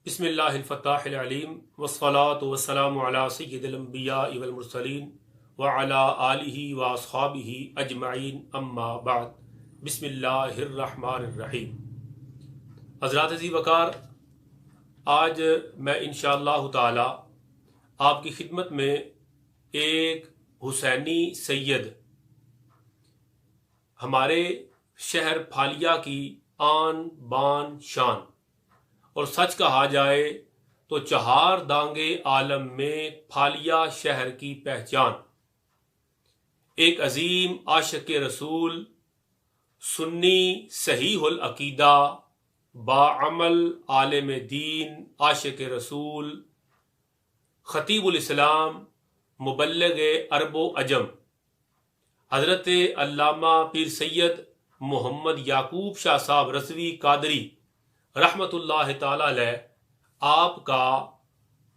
بسم اللہ الفتاح العلیم والصلاة والسلام علی سید الانبیاء والمرسلین وعلی آلہ واصحابہ اجمعین اما بعد بسم اللہ الرحمن الرحیم۔ حضرات عزیز وقار، آج میں انشاءاللہ تعالی آپ کی خدمت میں ایک حسینی سید ہمارے شہر پھالیا کی آن بان شان اور سچ کہا جائے تو چہار دانگے عالم میں پھالیا شہر کی پہچان، ایک عظیم عاشق رسول، سنی صحیح العقیدہ، باعمل عالم دین، عاشق رسول، خطیب الاسلام، مبلغ عرب و عجم، حضرت علامہ پیر سید محمد یعقوب شاہ صاحب رضوی قادری رحمت اللہ تعالی علیہ، آپ کا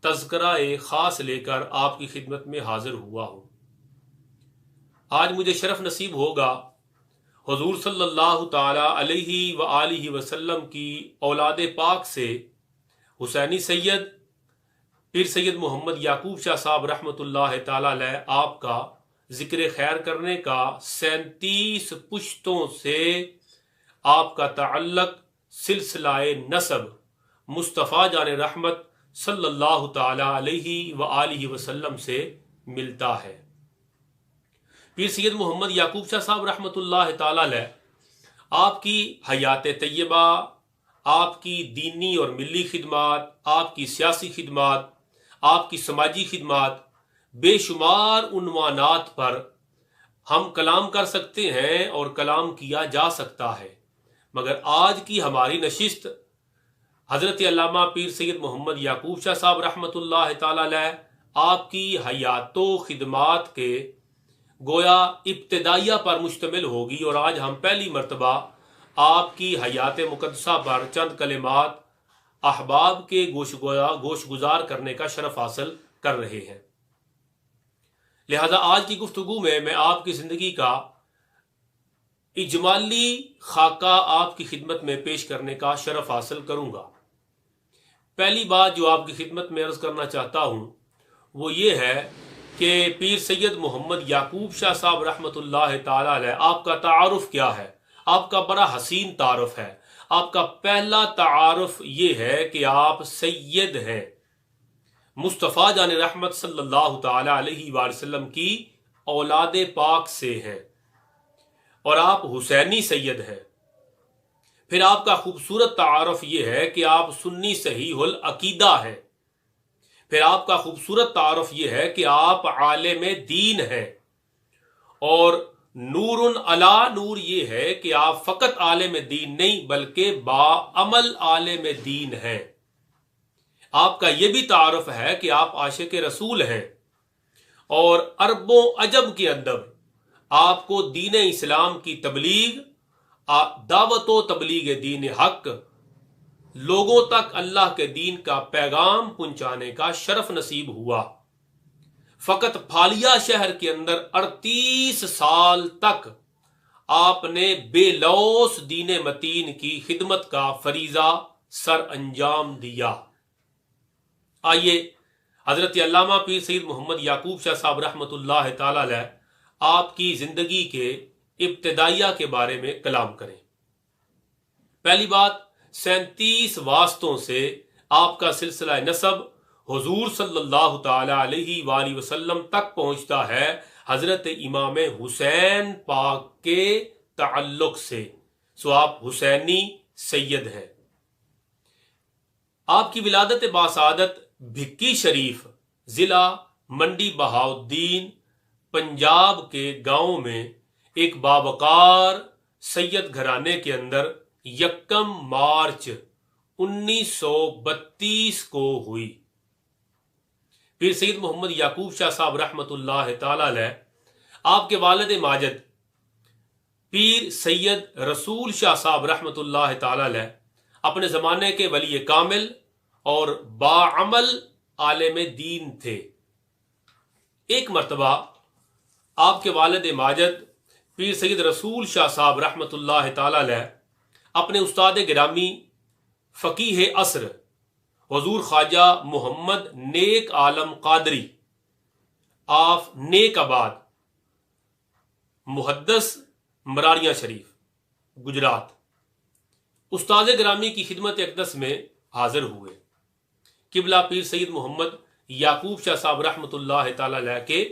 تذکرہ خاص لے کر آپ کی خدمت میں حاضر ہوا ہوں۔ آج مجھے شرف نصیب ہوگا حضور صلی اللہ تعالی علیہ وآلہ وسلم کی اولاد پاک سے حسینی سید پیر سید محمد یعقوب شاہ صاحب رحمت اللہ تعالی علیہ آپ کا ذکر خیر کرنے کا 37 پشتوں سے آپ کا تعلق سلسلہ نسب مصطفیٰ جان رحمت صلی اللہ تعالی علیہ وآلہ وسلم سے ملتا ہے۔ پیر سید محمد یعقوب شاہ صاحب رحمت اللہ تعالی علیہ، آپ کی حیات طیبہ، آپ کی دینی اور ملی خدمات، آپ کی سیاسی خدمات، آپ کی سماجی خدمات، بے شمار عنوانات پر ہم کلام کر سکتے ہیں اور کلام کیا جا سکتا ہے، مگر آج کی ہماری نشست حضرت علامہ پیر سید محمد یعقوب شاہ صاحب رحمت اللہ تعالی علیہ آپ کی حیات و خدمات کے گویا ابتدائیہ پر مشتمل ہوگی، اور آج ہم پہلی مرتبہ آپ کی حیات مقدسہ پر چند کلمات احباب کے گوش گزار کرنے کا شرف حاصل کر رہے ہیں۔ لہذا آج کی گفتگو میں آپ کی زندگی کا اجمالی خاکہ آپ کی خدمت میں پیش کرنے کا شرف حاصل کروں گا۔ پہلی بات جو آپ کی خدمت میں عرض کرنا چاہتا ہوں وہ یہ ہے کہ پیر سید محمد یعقوب شاہ صاحب رحمت اللہ تعالی علیہ آپ کا تعارف کیا ہے۔ آپ کا بڑا حسین تعارف ہے۔ آپ کا پہلا تعارف یہ ہے کہ آپ سید ہیں، مصطفیٰ جان رحمت صلی اللہ تعالی علیہ وآلہ وسلم کی اولاد پاک سے ہیں، اور آپ حسینی سید ہیں۔ پھر آپ کا خوبصورت تعارف یہ ہے کہ آپ سنی صحیح العقیدہ ہیں۔ پھر آپ کا خوبصورت تعارف یہ ہے کہ آپ عالم دین ہیں، اور نور علی نور یہ ہے کہ آپ فقط عالم دین نہیں بلکہ باعمل عالم دین ہیں۔ آپ کا یہ بھی تعارف ہے کہ آپ عاشق رسول ہیں، اور عرب و عجم کے اندر آپ کو دین اسلام کی تبلیغ، دعوت و تبلیغ دین حق، لوگوں تک اللہ کے دین کا پیغام پہنچانے کا شرف نصیب ہوا۔ فقط پھالیا شہر کے اندر 38 سال تک آپ نے بے لوث دین متین کی خدمت کا فریضہ سر انجام دیا۔ آئیے حضرت علامہ پیر سید محمد یعقوب شاہ صاحب رحمت اللہ تعالی علیہ آپ کی زندگی کے ابتدائیہ کے بارے میں کلام کریں۔ پہلی بات، 37 واسطوں سے آپ کا سلسلہ نسب حضور صلی اللہ تعالی علیہ وآلہ وسلم تک پہنچتا ہے حضرت امام حسین پاک کے تعلق سے، سو آپ حسینی سید ہیں۔ آپ کی ولادت باسعادت بھکی شریف، ضلع منڈی بہاؤالدین، پنجاب کے گاؤں میں ایک باوقار سید گھرانے کے اندر 1 مارچ 1932 کو ہوئی۔ پیر سید محمد یعقوب شاہ صاحب رحمت اللہ تعالی علیہ آپ کے والد ماجد پیر سید رسول شاہ صاحب رحمت اللہ تعالی علیہ اپنے زمانے کے ولی کامل اور باعمل عالم دین تھے۔ ایک مرتبہ آپ کے والد ماجد پیر سید رسول شاہ صاحب رحمت اللہ تعالی علیہ اپنے استاد گرامی فقیہ عصر حضور خواجہ محمد نیک عالم قادری آف نیک آباد محدث مراریاں شریف گجرات استاد گرامی کی خدمت اقدس میں حاضر ہوئے۔ قبلہ پیر سید محمد یعقوب شاہ صاحب رحمۃ اللہ تعالی علیہ کے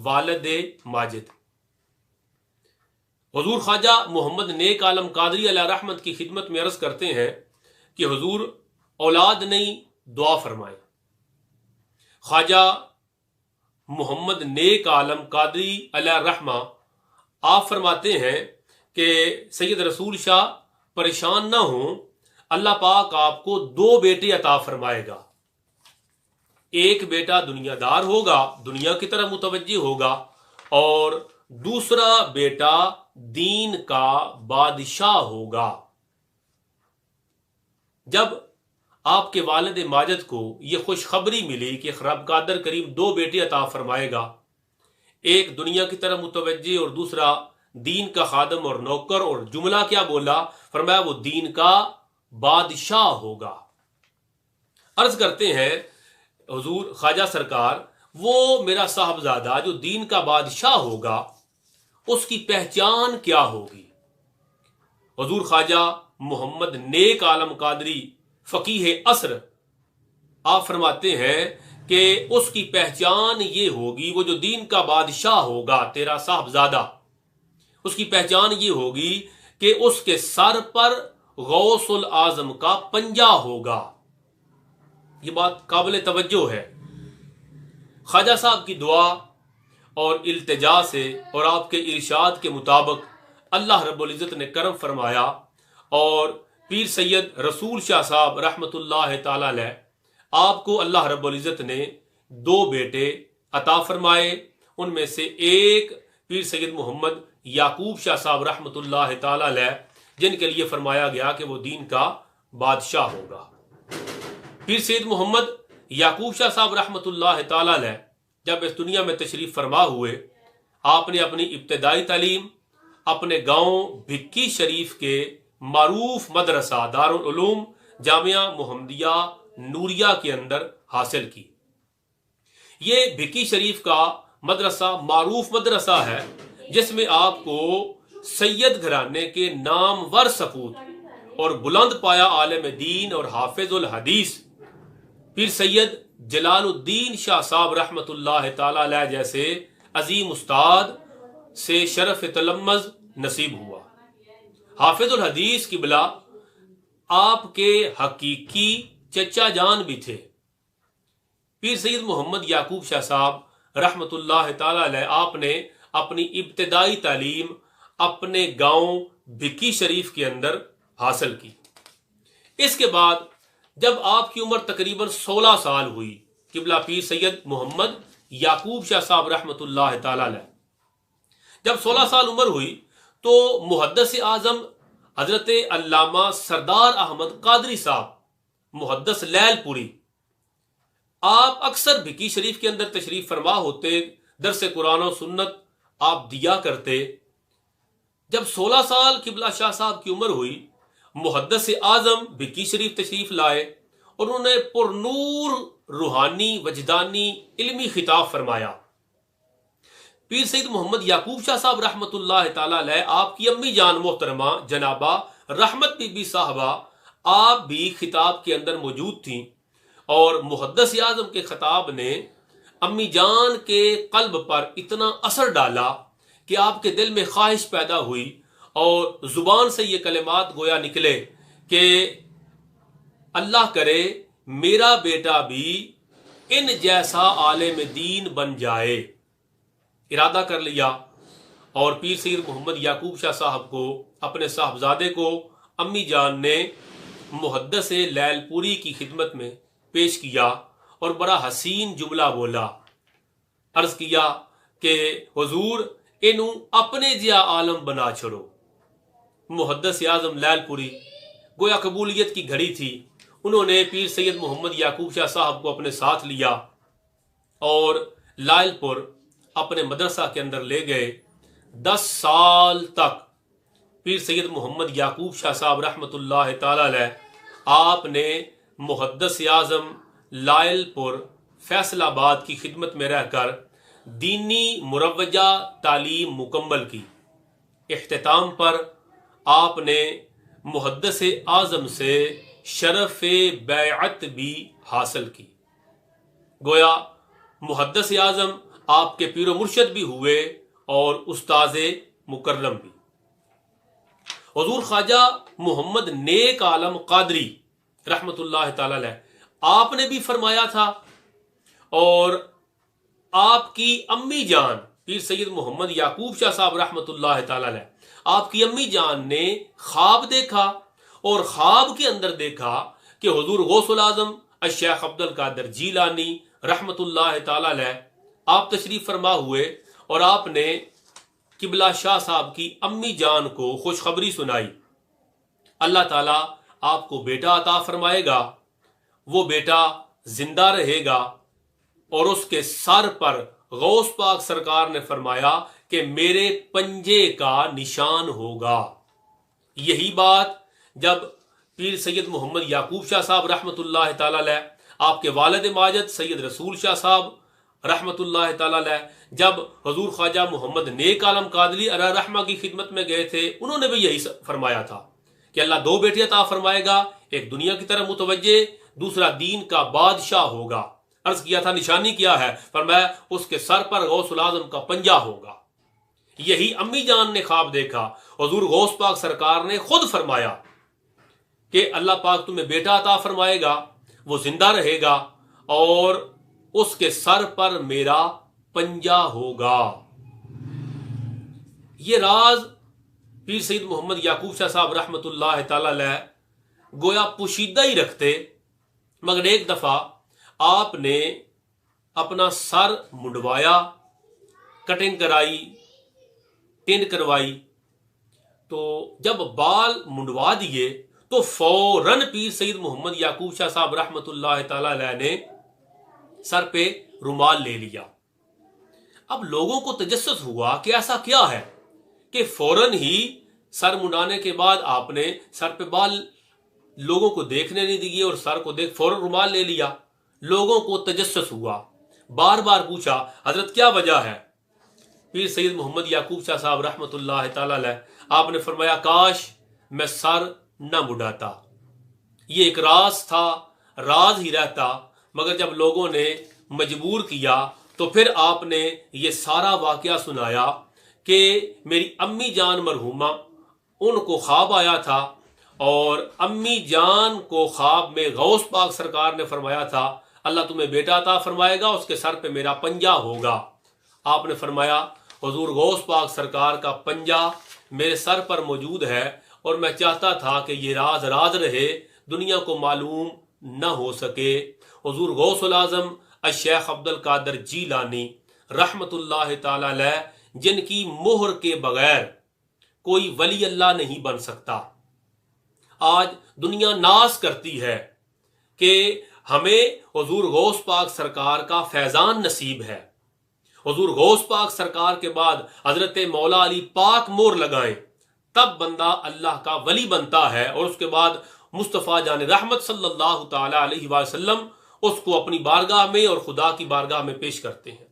والد ماجد حضور خواجہ محمد نیک عالم قادری علیہ رحمت کی خدمت میں عرض کرتے ہیں کہ حضور اولاد نہیں دعا فرمائیں۔ خواجہ محمد نیک عالم قادری علیہ رحمہ آپ فرماتے ہیں کہ سید رسول شاہ پریشان نہ ہوں، اللہ پاک آپ کو 2 بیٹے عطا فرمائے گا۔ ایک بیٹا دنیا دار ہوگا، دنیا کی طرف متوجہ ہوگا، اور دوسرا بیٹا دین کا بادشاہ ہوگا۔ جب آپ کے والد ماجد کو یہ خوشخبری ملی کہ رب قادر کریم 2 بیٹے عطا فرمائے گا، ایک دنیا کی طرف متوجہ اور دوسرا دین کا خادم اور نوکر، اور جملہ کیا بولا؟ فرمایا وہ دین کا بادشاہ ہوگا۔ عرض کرتے ہیں حضور خواجہ سرکار، وہ میرا صاحبزادہ جو دین کا بادشاہ ہوگا اس کی پہچان کیا ہوگی؟ حضور خواجہ محمد نیک عالم قادری فقیہ عصر آپ فرماتے ہیں کہ اس کی پہچان یہ ہوگی، وہ جو دین کا بادشاہ ہوگا تیرا صاحبزادہ، اس کی پہچان یہ ہوگی کہ اس کے سر پر غوث العظم کا پنجہ ہوگا۔ یہ بات قابل توجہ ہے۔ خواجہ صاحب کی دعا اور التجا سے اور آپ کے ارشاد کے مطابق اللہ رب العزت نے کرم فرمایا، اور پیر سید رسول شاہ صاحب رحمۃ اللہ تعالی علیہ آپ کو اللہ رب العزت نے 2 بیٹے عطا فرمائے۔ ان میں سے ایک پیر سید محمد یعقوب شاہ صاحب رحمۃ اللہ تعالی علیہ، جن کے لیے فرمایا گیا کہ وہ دین کا بادشاہ ہوگا۔ پیر سید محمد یعقوب شاہ صاحب رحمۃ اللہ تعالی علیہ جب اس دنیا میں تشریف فرما ہوئے، آپ نے اپنی ابتدائی تعلیم اپنے گاؤں بھکی شریف کے معروف مدرسہ دارالعلوم جامعہ محمدیہ نوریہ کے اندر حاصل کی۔ یہ بھکی شریف کا مدرسہ معروف مدرسہ ہے جس میں آپ کو سید گھرانے کے نامور سپوت اور بلند پایا عالم دین اور حافظ الحدیث پیر سید جلال الدین شاہ صاحب رحمۃ اللہ تعالی علیہ جیسے عظیم استاد سے شرف تلمذ نصیب ہوا۔ حافظ الحدیث قبلہ آپ کے حقیقی چچا جان بھی تھے۔ پیر سید محمد یعقوب شاہ صاحب رحمۃ اللہ تعالی علیہ آپ نے اپنی ابتدائی تعلیم اپنے گاؤں بھکی شریف کے اندر حاصل کی۔ اس کے بعد جب آپ کی عمر تقریباً 16 سال ہوئی، قبلہ پیر سید محمد یعقوب شاہ صاحب رحمۃ اللہ تعالی علیہ جب 16 سال عمر ہوئی تو محدث اعظم حضرت علامہ سردار احمد قادری صاحب محدث لیل پوری آپ اکثر بھکی شریف کے اندر تشریف فرما ہوتے، درس قرآن و سنت آپ دیا کرتے۔ جب 16 سال قبلہ شاہ صاحب کی عمر ہوئی، محدث اعظم بھکی شریف تشریف لائے اور انہوں نے پر نور روحانی وجدانی علمی خطاب فرمایا۔ پیر سید محمد یعقوب شاہ صاحب رحمۃ اللہ تعالی علیہ آپ کی امی جان محترمہ جنابہ رحمت بی بی صاحبہ آپ بھی خطاب کے اندر موجود تھیں، اور محدث اعظم کے خطاب نے امی جان کے قلب پر اتنا اثر ڈالا کہ آپ کے دل میں خواہش پیدا ہوئی اور زبان سے یہ کلمات گویا نکلے کہ اللہ کرے میرا بیٹا بھی ان جیسا عالم دین بن جائے۔ ارادہ کر لیا اور پیر سید محمد یعقوب شاہ صاحب کو، اپنے صاحبزادے کو، امی جان نے محدث لیل پوری کی خدمت میں پیش کیا اور بڑا حسین جملہ بولا۔ عرض کیا کہ حضور انہوں اپنے جیا عالم بنا چھڑو۔ محدث اعظم لیل پوری گویا قبولیت کی گھڑی تھی، انہوں نے پیر سید محمد یعقوب شاہ صاحب کو اپنے ساتھ لیا اور لائل پور اپنے مدرسہ کے اندر لے گئے۔ 10 سال تک پیر سید محمد یعقوب شاہ صاحب رحمۃ اللہ تعالی علیہ آپ نے محدث اعظم لائل پور فیصل آباد کی خدمت میں رہ کر دینی مروجہ تعلیم مکمل کی۔ اختتام پر آپ نے محدث اعظم سے شرف بیعت بھی حاصل کی۔ گویا محدث اعظم آپ کے پیر و مرشد بھی ہوئے اور استاذ مکرم بھی۔ حضور خواجہ محمد نیک عالم قادری رحمت اللہ تعالی علیہ آپ نے بھی فرمایا تھا، اور آپ کی امی جان پیر سید محمد یعقوب شاہ صاحب رحمت اللہ تعالی علیہ، آپ کی امی جان نے خواب دیکھا، اور خواب کے اندر دیکھا کہ حضور غوث العظم الشیخ عبد القادر جیلانی رحمت اللہ تعالی علیہ آپ تشریف فرما ہوئے، اور آپ نے قبلہ شاہ صاحب کی امی جان کو خوشخبری سنائی، اللہ تعالیٰ آپ کو بیٹا عطا فرمائے گا، وہ بیٹا زندہ رہے گا، اور اس کے سر پر غوث پاک سرکار نے فرمایا کہ میرے پنجے کا نشان ہوگا۔ یہی بات جب پیر سید محمد یعقوب شاہ صاحب رحمت اللہ تعالی علیہ، آپ کے والد ماجد سید رسول شاہ صاحب رحمت اللہ تعالی علیہ جب حضور خواجہ محمد نیک عالم قادری علیہ رحمہ کی خدمت میں گئے تھے، انہوں نے بھی یہی فرمایا تھا کہ اللہ دو بیٹے عطا فرمائے گا، ایک دنیا کی طرف متوجہ، دوسرا دین کا بادشاہ ہوگا۔ عرض کیا تھا نشانی کیا ہے؟ فرمایا اس کے سر پر غوث العظم کا پنجہ ہوگا۔ یہی امی جان نے خواب دیکھا، حضور غوث پاک سرکار نے خود فرمایا کہ اللہ پاک تمہیں بیٹا عطا فرمائے گا، وہ زندہ رہے گا، اور اس کے سر پر میرا پنجہ ہوگا۔ یہ راز پیر سید محمد یعقوب شاہ صاحب رحمت اللہ تعالی علیہ گویا پوشیدہ ہی رکھتے، مگر ایک دفعہ آپ نے اپنا سر منڈوایا، کٹنگ کرائی، ٹینڈ کروائی، تو جب بال منڈوا دیے تو فوراً پیر سید محمد یعقوب شاہ صاحب رحمت اللہ تعالی علیہ نے سر پہ رومال لے لیا۔ اب لوگوں کو تجسس ہوا کہ ایسا کیا ہے کہ فوراً ہی سر منڈانے کے بعد آپ نے سر پہ بال لوگوں کو دیکھنے نہیں دیے، اور سر کو دیکھ فوراً رومال لے لیا۔ لوگوں کو تجسس ہوا، بار بار پوچھا حضرت کیا وجہ ہے؟ پیر سید محمد یعقوب شاہ صاحب رحمت اللہ تعالی علیہ آپ نے فرمایا کاش میں سر نہ منڈاتا، یہ ایک راز تھا، راز ہی رہتا، مگر جب لوگوں نے مجبور کیا تو پھر آپ نے یہ سارا واقعہ سنایا کہ میری امی جان مرحومہ ان کو خواب آیا تھا، اور امی جان کو خواب میں غوث پاک سرکار نے فرمایا تھا اللہ تمہیں بیٹا عطا فرمائے گا، اس کے سر پہ میرا پنجہ ہوگا۔ آپ نے فرمایا حضور غوث پاک سرکار کا پنجہ میرے سر پر موجود ہے، اور میں چاہتا تھا کہ یہ راز راز رہے، دنیا کو معلوم نہ ہو سکے۔ حضور غوث العظم الشیخ عبد القادر جیلانی رحمت اللہ تعالی علیہ جن کی مہر کے بغیر کوئی ولی اللہ نہیں بن سکتا، آج دنیا ناز کرتی ہے کہ ہمیں حضور غوث پاک سرکار کا فیضان نصیب ہے، حضور غوث پاک سرکار کے بعد حضرت مولا علی پاک مور لگائیں تب بندہ اللہ کا ولی بنتا ہے، اور اس کے بعد مصطفیٰ جان رحمت صلی اللہ تعالی علیہ وسلم اس کو اپنی بارگاہ میں اور خدا کی بارگاہ میں پیش کرتے ہیں۔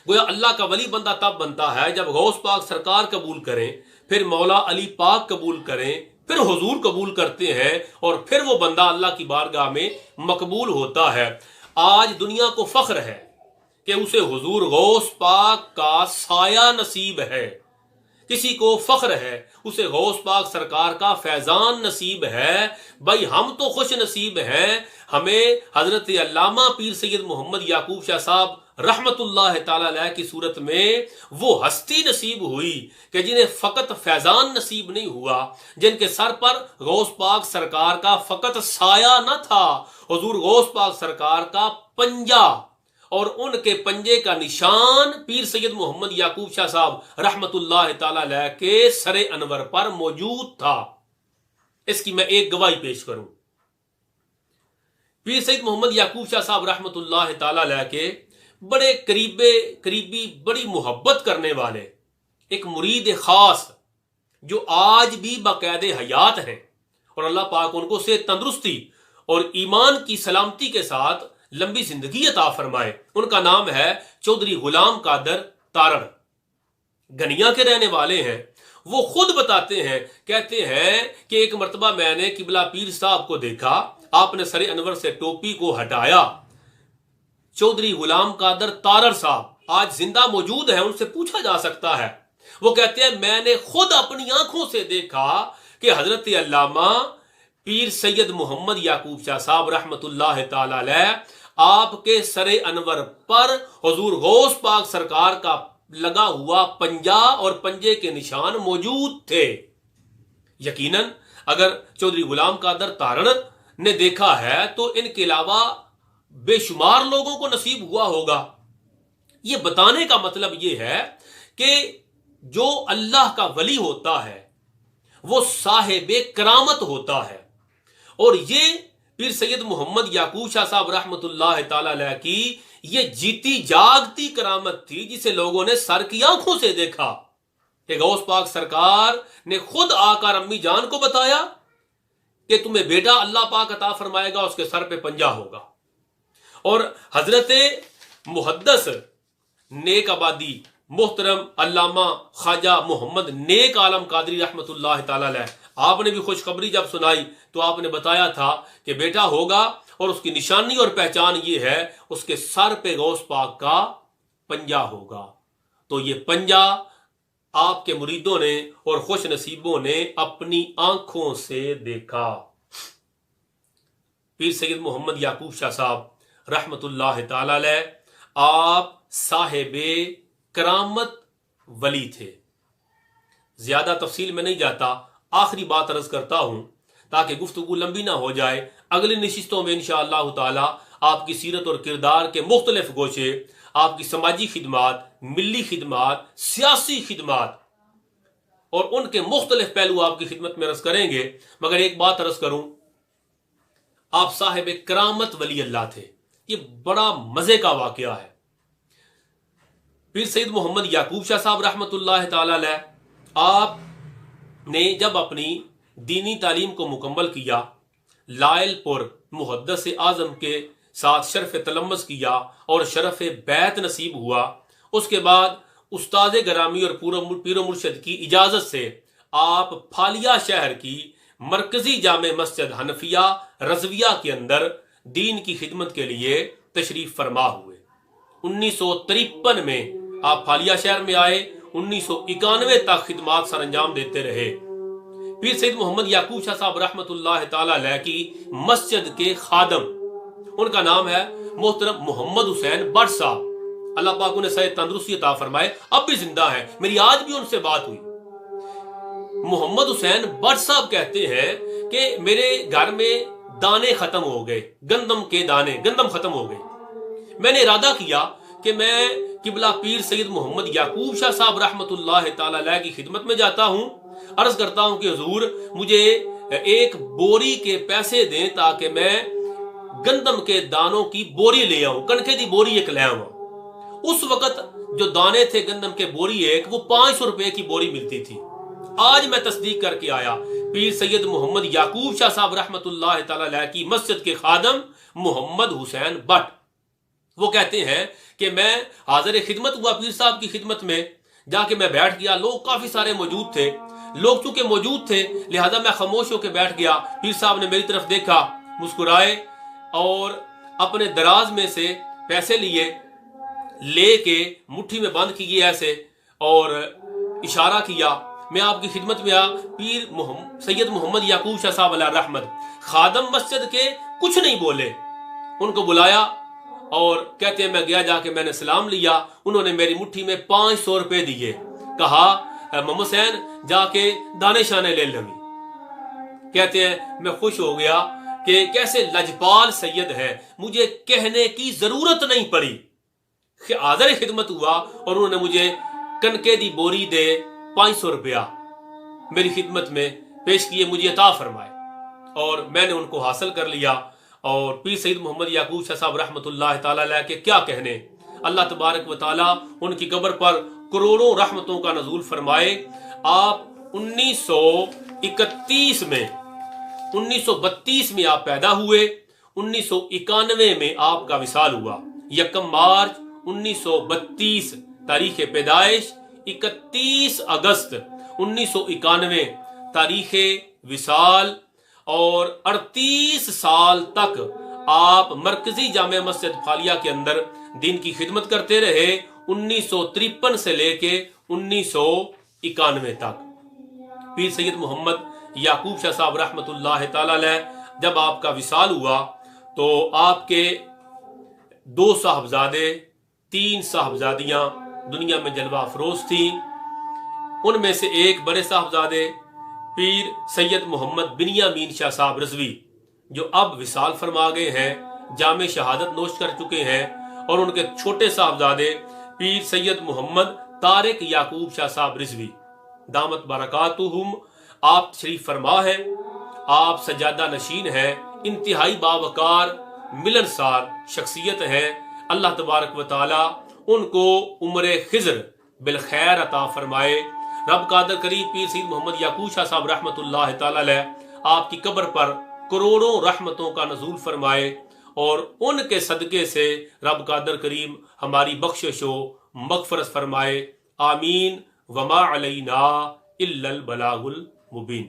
گویا اللہ کا ولی بندہ تب بنتا ہے جب غوث پاک سرکار قبول کریں، پھر مولا علی پاک قبول کریں، پھر حضور قبول کرتے ہیں، اور پھر وہ بندہ اللہ کی بارگاہ میں مقبول ہوتا ہے۔ آج دنیا کو فخر ہے کہ اسے حضور غوث پاک کا سایہ نصیب ہے، کسی کو فخر ہے اسے غوث پاک سرکار کا فیضان نصیب ہے۔ بھائی ہم تو خوش نصیب ہیں، ہمیں حضرت علامہ پیر سید محمد یعقوب شاہ صاحب رحمت اللہ تعالی علیہ کی صورت میں وہ ہستی نصیب ہوئی کہ جنہیں فقط فیضان نصیب نہیں ہوا، جن کے سر پر غوث پاک سرکار کا فقط سایہ نہ تھا، حضور غوث پاک سرکار کا پنجہ اور ان کے پنجے کا نشان پیر سید محمد یعقوب شاہ صاحب رحمت اللہ تعالی علیہ کے سر انور پر موجود تھا۔ اس کی میں ایک گواہی پیش کروں۔ پیر سید محمد یعقوب شاہ صاحب رحمت اللہ تعالی علیہ کے بڑے قریبی بڑی محبت کرنے والے ایک مرید خاص جو آج بھی باقاعدہ حیات ہیں، اور اللہ پاک ان کو صحت تندرستی اور ایمان کی سلامتی کے ساتھ لمبی زندگی عطا فرمائے۔ ان کا نام ہے چودھری غلام قادر تارڑ، گنیا کے رہنے والے ہیں۔ وہ خود بتاتے ہیں، کہتے ہیں کہ ایک مرتبہ میں نے قبلہ پیر صاحب کو دیکھا، آپ نے سر انور سے ٹوپی کو ہٹایا۔ چودھری غلام قادر تارڑ صاحب آج زندہ موجود ہیں، ان سے پوچھا جا سکتا ہے۔ وہ کہتے ہیں میں نے خود اپنی آنکھوں سے دیکھا کہ حضرت علامہ پیر سید محمد یعقوب شاہ صاحب رحمت اللہ تعالی علیہ آپ کے سر انور پر حضور غوث پاک سرکار کا لگا ہوا پنجہ اور پنجے کے نشان موجود تھے۔ یقیناً اگر چودھری غلام قادر تارڑ نے دیکھا ہے تو ان کے علاوہ بے شمار لوگوں کو نصیب ہوا ہوگا۔ یہ بتانے کا مطلب یہ ہے کہ جو اللہ کا ولی ہوتا ہے وہ صاحب کرامت ہوتا ہے، اور یہ پیر سید محمد یعقوب شاہ صاحب رحمت اللہ تعالی علیہ کی یہ جیتی جاگتی کرامت تھی، جسے لوگوں نے سر کی آنکھوں سے دیکھا کہ غوث پاک سرکار نے خود آ کر امی جان کو بتایا کہ تمہیں بیٹا اللہ پاک عطا فرمائے گا، اس کے سر پہ پنجہ ہوگا۔ اور حضرت محدث نیک آبادی محترم علامہ خواجہ محمد نیک عالم قادری رحمت اللہ تعالی علیہ، آپ نے بھی خوشخبری جب سنائی تو آپ نے بتایا تھا کہ بیٹا ہوگا، اور اس کی نشانی اور پہچان یہ ہے اس کے سر پہ غوث پاک کا پنجہ ہوگا۔ تو یہ پنجہ آپ کے مریدوں نے اور خوش نصیبوں نے اپنی آنکھوں سے دیکھا۔ پیر سید محمد یعقوب شاہ صاحب رحمت اللہ تعالی علیہ آپ صاحب کرامت ولی تھے۔ زیادہ تفصیل میں نہیں جاتا، آخری بات عرض کرتا ہوں تاکہ گفتگو لمبی نہ ہو جائے۔ اگلی نشستوں میں انشاءاللہ تعالی آپ کی سیرت اور کردار کے مختلف گوشے، آپ کی سماجی خدمات، ملی خدمات، سیاسی خدمات اور ان کے مختلف پہلو آپ کی خدمت میں عرض کریں گے، مگر ایک بات عرض کروں، آپ صاحب کرامت ولی اللہ تھے۔ یہ بڑا مزے کا واقعہ ہے۔ پیر سید محمد یعقوب شاہ صاحب رحمت اللہ تعالی علیہ آپ نے جب اپنی دینی تعلیم کو مکمل کیا، لائل پور محدث اعظم کے ساتھ شرف تلمذ کیا اور شرف بیعت نصیب ہوا، اس کے بعد استاد گرامی اور پیر و مرشد کی اجازت سے آپ پھالیا شہر کی مرکزی جامع مسجد حنفیہ رضویہ کے اندر دین کی خدمت کے لیے تشریف فرما ہوئے۔ 1953 میں آپ پھالیا شہر میں آئے، 1991 تک خدمات سر انجام دیتے رہے۔ پیر سید محمد یعقوب شاہ صاحب رحمت اللہ تعالی علیہ کی مسجد کے خادم، ان کا نام ہے محترم محمد حسین بٹ صاحب، اللہ پاک انہیں صحت تندرستی عطا فرمائے، اب بھی زندہ ہیں، میری آج بھی ان سے بات ہوئی۔ محمد حسین بٹ صاحب کہتے ہیں کہ میرے گھر میں دانے ختم ہو گئے، گندم کے دانے، گندم ختم ہو گئے۔ میں نے ارادہ کیا کہ میں قبلہ پیر سید محمد یعقوب شاہ صاحب رحمت اللہ تعالی علیہ کی خدمت میں جاتا ہوں، عرض کرتا ہوں کہ حضور مجھے ایک بوری کے پیسے دیں تاکہ میں گندم کے دانوں کی بوری لے آؤں، کنکے دی بوری ایک لے آؤں۔ اس وقت جو دانے تھے گندم کے بوری ایک، وہ 500 روپے کی بوری ملتی تھی۔ آج میں تصدیق کر کے آیا، پیر سید محمد یعقوب شاہ صاحب رحمت اللہ تعالی علیہ کی مسجد کے خادم محمد حسین بٹ، وہ کہتے ہیں کہ میں حاضر خدمت ہوا پیر صاحب کی خدمت میں، جا کے میں بیٹھ گیا، لوگ کافی سارے موجود تھے، لوگ چونکہ موجود تھے لہذا میں خاموش ہو کے بیٹھ گیا۔ پیر صاحب نے میری طرف دیکھا، مسکرائے اور اپنے دراز میں سے پیسے لیے، لے کے مٹھی میں بند کیے ایسے اور اشارہ کیا، میں آپ کی خدمت میں آ۔ پیر سید محمد یعقوب شاہ صاحب علیہ رحمت خادم مسجد کے کچھ نہیں بولے، ان کو بلایا اور کہتے ہیں میں گیا، جا کے میں نے سلام لیا، انہوں نے میری مٹھی میں 500 روپے دیے، کہا محمد حسین جا کے دانے شانے لے لوی۔ کہتے ہیں میں خوش ہو گیا کہ کیسے لجپال سید ہے، مجھے کہنے کی ضرورت نہیں پڑی، حاضر خدمت ہوا اور انہوں نے مجھے کنکے دی بوری دے 500 روپیہ میری خدمت میں پیش کیے، مجھے عطا فرمائے اور میں نے ان کو حاصل کر لیا۔ اور پیر سید محمد یعقوب شاہ صاحب رحمت اللہ تعالی علیہ کے کیا کہنے، اللہ تبارک و تعالی ان کی قبر پر کروڑوں رحمتوں کا نزول فرمائے۔ آپ 1931 میں 1932 میں آپ پیدا ہوئے، 1991 میں آپ کا وصال ہوا۔ 1 مارچ 1932 تاریخ پیدائش، 31 اگست 1991 تاریخ وصال، اور 38 سال تک آپ مرکزی جامع مسجد پھالیا کے اندر دین کی خدمت کرتے رہے، 1953 سے لے کے 1991 تک۔ پیر سید محمد یعقوب شاہ صاحب رحمۃ اللہ تعالی علیہ جب آپ کا وصال ہوا تو آپ کے 2 صاحبزادے، 3 صاحبزادیاں دنیا میں جلوہ افروز تھیں۔ ان میں سے ایک بڑے صاحبزادے پیر سید محمد بنیامین شاہ صاحب رضوی، جو اب وصال فرما گئے ہیں، جامع شہادت نوش کر چکے ہیں، اور ان کے چھوٹے صاحبزادے پیر سید محمد طارق یعقوب شاہ صاحب رضوی دامت برکاتہم، آپ تشریف فرما ہیں۔ آپ سجادہ نشین ہیں، انتہائی باوقار ملنسار شخصیت ہے۔ اللہ تبارک و تعالی ان کو عمر خضر بالخیر عطا فرمائے۔ رب قادر کریم پیر سید محمد یعقوب شاہ صاحب رحمۃ اللہ تعالی علیہ آپ کی قبر پر کروڑوں رحمتوں کا نزول فرمائے، اور ان کے صدقے سے رب قادر کریم ہماری بخشش و مغفرت فرمائے۔ آمین۔ وما علینا الا البلاغ المبین۔